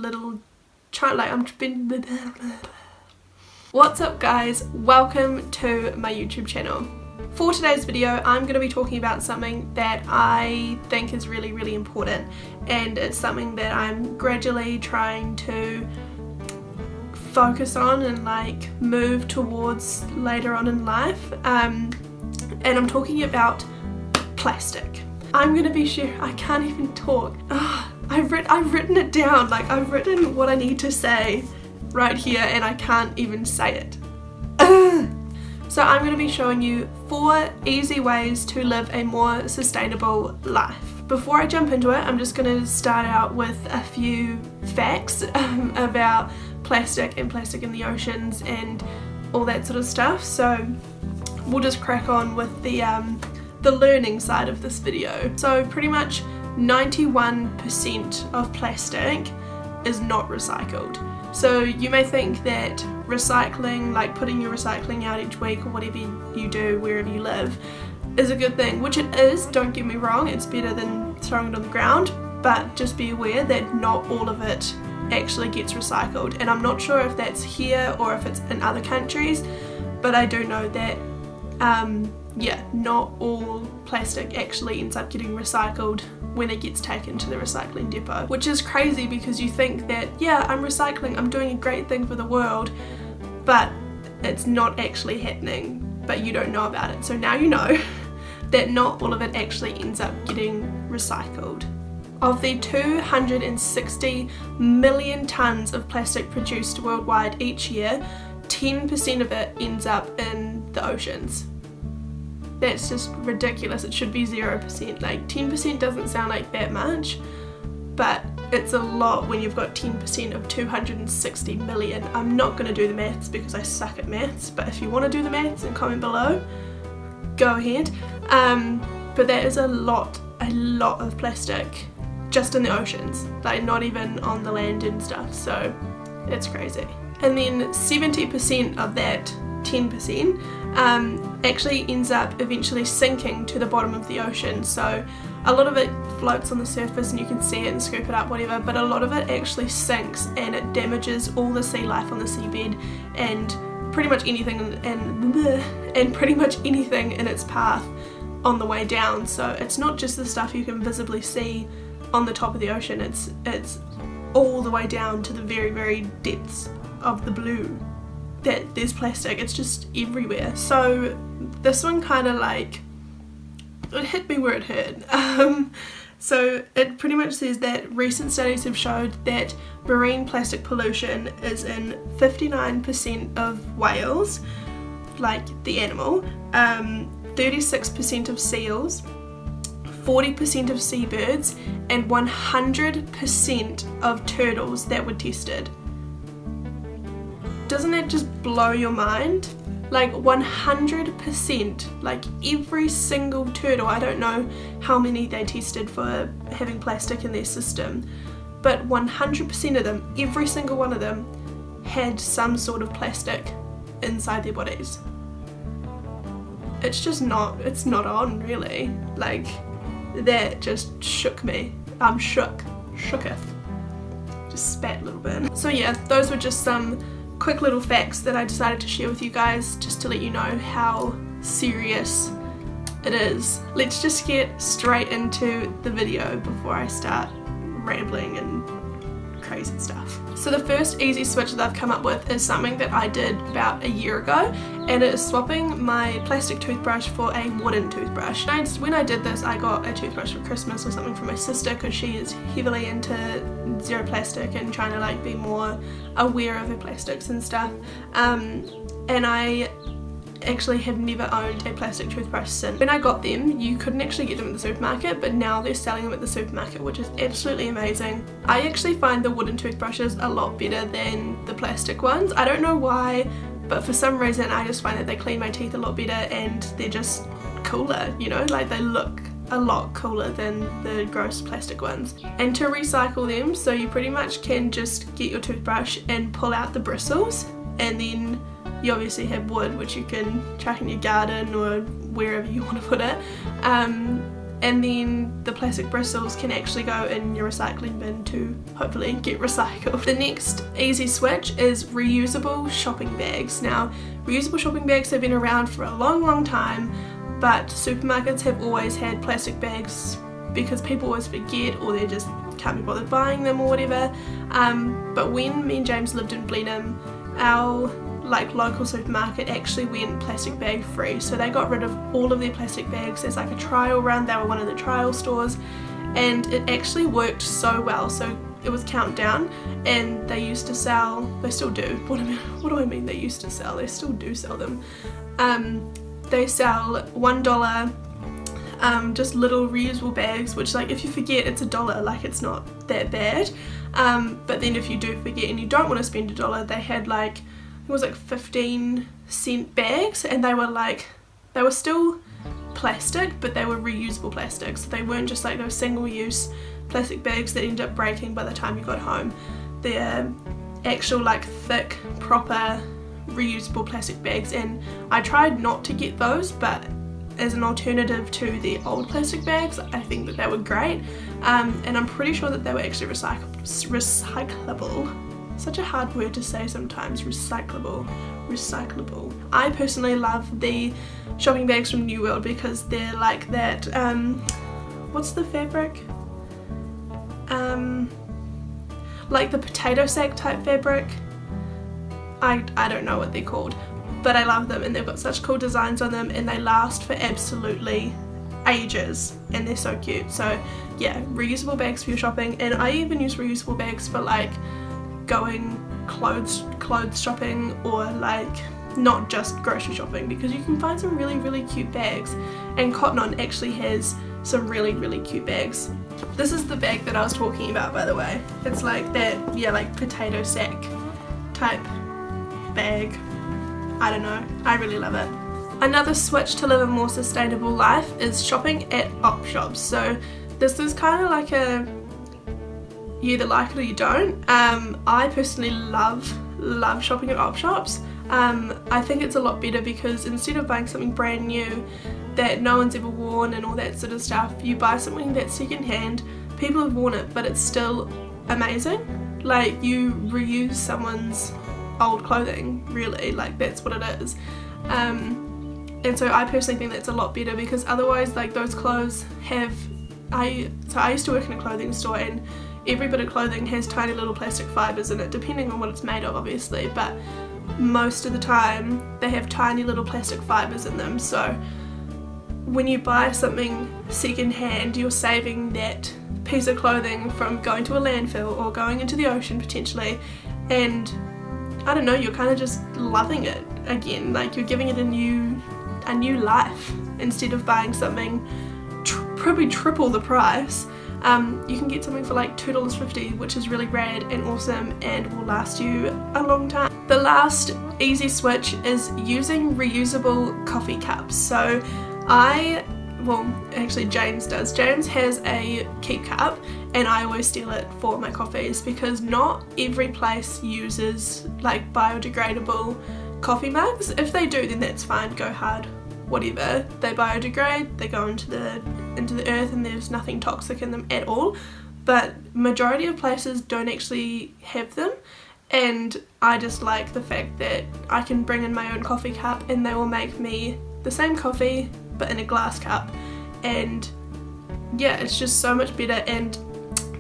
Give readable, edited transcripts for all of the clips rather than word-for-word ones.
little What's up guys, welcome to my YouTube channel. For today's video I'm going to be talking about something that I think is really important, and it's something that I'm gradually trying to focus on and like move towards later on in life, and I'm talking about plastic. I'm going to be I can't even talk. I've written it down, like I've written what I need to say right here and I can't even say it. So I'm going to be showing you 4 easy ways to live a more sustainable life. Before I jump into it, I'm just going to start out with a few facts about plastic and plastic in the oceans and all that sort of stuff. So we'll just crack on with the learning side of this video. So pretty much 91% of plastic is not recycled. So you may think that recycling, like putting your recycling out each week or whatever you do wherever you live, is a good thing, which it is, don't get me wrong, it's better than throwing it on the ground, but just be aware that not all of it actually gets recycled. And I'm not sure if that's here or if it's in other countries, but I do know that yeah, not all plastic actually ends up getting recycled when it gets taken to the recycling depot, which is crazy because you think that, yeah, I'm recycling, I'm doing a great thing for the world, but it's not actually happening, but you don't know about it. So now you know that not all of it actually ends up getting recycled. Of the 260 million tons of plastic produced worldwide each year, 10% of it ends up in the oceans. That's just ridiculous. It should be 0%. Like 10% doesn't sound like that much, but it's a lot when you've got 10% of 260 million. I'm not going to do the maths because I suck at maths, but if you want to do the maths and comment below, go ahead. But that is a lot of plastic just in the oceans, like not even on the land and stuff, so it's crazy. And then 70% of that 10% actually ends up eventually sinking to the bottom of the ocean. So a lot of it floats on the surface and you can see it and scoop it up, whatever, but a lot of it actually sinks and it damages all the sea life on the seabed and pretty much anything and pretty much anything in its path on the way down. So it's not just the stuff you can visibly see on the top of the ocean, it's all the way down to the very depths of the blue that there's plastic. It's just everywhere. So this one kind of like, it hit me where it hurt. So it pretty much says that recent studies have showed that marine plastic pollution is in 59% of whales, like the animal, 36% of seals, 40% of seabirds, and 100% of turtles that were tested. Doesn't that just blow your mind? Like 100%, like every single turtle. I don't know how many they tested for having plastic in their system, but 100% of them, every single one of them, had some sort of plastic inside their bodies. It's just not, it's not on really. Like that just shook me. I'm shooketh. Just spat a little bit. So yeah, those were just some quick little facts that I decided to share with you guys just to let you know how serious it is. Let's just get straight into the video before I start rambling and crazy stuff. So the first easy switch that I've come up with is something that I did about a year ago, and it is swapping my plastic toothbrush for a wooden toothbrush. When I did this, I got a toothbrush for Christmas or something from my sister because she is heavily into zero plastic and trying to like be more aware of her plastics and stuff. And I actually have never owned a plastic toothbrush since. When I got them, you couldn't actually get them at the supermarket, but now they're selling them at the supermarket, which is absolutely amazing. I actually find the wooden toothbrushes a lot better than the plastic ones. I don't know why, but for some reason I just find that they clean my teeth a lot better and they're just cooler, you know, like they look a lot cooler than the gross plastic ones. And to recycle them, so you pretty much can just get your toothbrush and pull out the bristles, and then you obviously have wood which you can chuck in your garden or wherever you want to put it, and then the plastic bristles can actually go in your recycling bin to hopefully get recycled. The next easy switch is reusable shopping bags. Now, reusable shopping bags have been around for a long time, but supermarkets have always had plastic bags because people always forget, or they just can't be bothered buying them or whatever. But when me and James lived in Blenheim, our local supermarket actually went plastic bag free, so they got rid of all of their plastic bags. There's like a trial run, they were one of the trial stores, and it actually worked so well. So it was Countdown, and they used to sell, they still do, what do I mean they used to sell, they still do sell them. They sell $1 just little reusable bags, which like if you forget it's $1, like it's not that bad. But then if you do forget and you don't want to spend $1, they had like, it was like 15-cent bags, and they were still plastic, but they were reusable plastic, so they weren't just like those single-use plastic bags that end up breaking by the time you got home. They're actual like thick, proper reusable plastic bags, and I tried not to get those, but as an alternative to the old plastic bags, I think that they were great, and I'm pretty sure that they were actually recyclable. Such a hard word to say sometimes, recyclable. I personally love the shopping bags from New World because they're like that, what's the fabric? Like the potato sack type fabric. I don't know what they're called, but I love them, and they've got such cool designs on them, and they last for absolutely ages, and they're so cute. So yeah, reusable bags for your shopping, and I even use reusable bags for like going clothes shopping, or like not just grocery shopping, because you can find some really cute bags, and Cotton On actually has some really cute bags. This is the bag that I was talking about, by the way. It's like that, yeah, like potato sack type bag. I don't know, I really love it. Another switch to live a more sustainable life is shopping at op shops. So this is kind of like a, you either like it or you don't. I personally love shopping at op shops. I think it's a lot better because instead of buying something brand new that no one's ever worn and all that sort of stuff, you buy something that's second hand, people have worn it, but it's still amazing. Like, you reuse someone's old clothing, really, like that's what it is. And so I personally think that's a lot better, because otherwise, like, those clothes have, I used to work in a clothing store, and every bit of clothing has tiny little plastic fibres in it, depending on what it's made of obviously, but most of the time they have tiny little plastic fibres in them. So when you buy something second hand, you're saving that piece of clothing from going to a landfill or going into the ocean potentially, and I don't know, you're kind of just loving it again, like you're giving it a new life instead of buying something probably triple the price. You can get something for like $2.50, which is really rad and awesome and will last you a long time. The last easy switch is using reusable coffee cups. So actually James does. James has a keep cup, and I always steal it for my coffees because not every place uses like biodegradable coffee mugs. If they do, then that's fine, go hard, whatever. They biodegrade, they go into the earth, and there's nothing toxic in them at all. But majority of places don't actually have them, and I just like the fact that I can bring in my own coffee cup and they will make me the same coffee but in a glass cup, and yeah, it's just so much better. And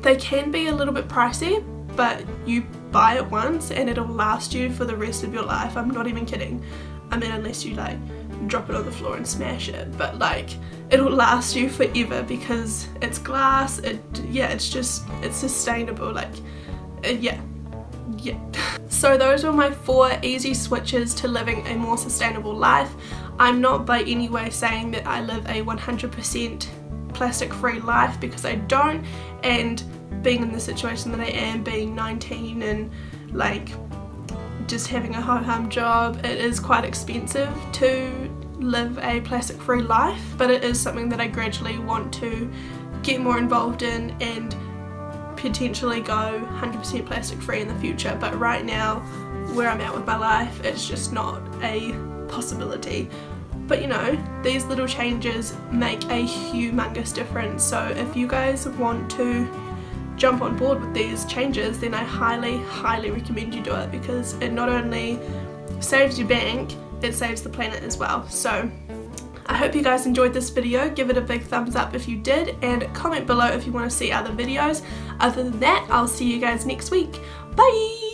they can be a little bit pricey, but you buy it once and it'll last you for the rest of your life. I'm not even kidding. I mean, unless you like drop it on the floor and smash it, but like it'll last you forever because it's glass. It's sustainable, like yeah. So those were my 4 easy switches to living a more sustainable life. I'm not by any way saying that I live a 100% plastic free life, because I don't, and being in the situation that I am, being 19 and like just having a ho-hum job, it is quite expensive to live a plastic free life, but it is something that I gradually want to get more involved in and potentially go 100% plastic free in the future. But right now, where I'm at with my life, it's just not a possibility. But you know, these little changes make a humongous difference. So if you guys want to jump on board with these changes, then I highly recommend you do it, because it not only saves your bank, it saves the planet as well. So I hope you guys enjoyed this video. Give it a big thumbs up if you did, and comment below if you want to see other videos. Other than that, I'll see you guys next week. Bye!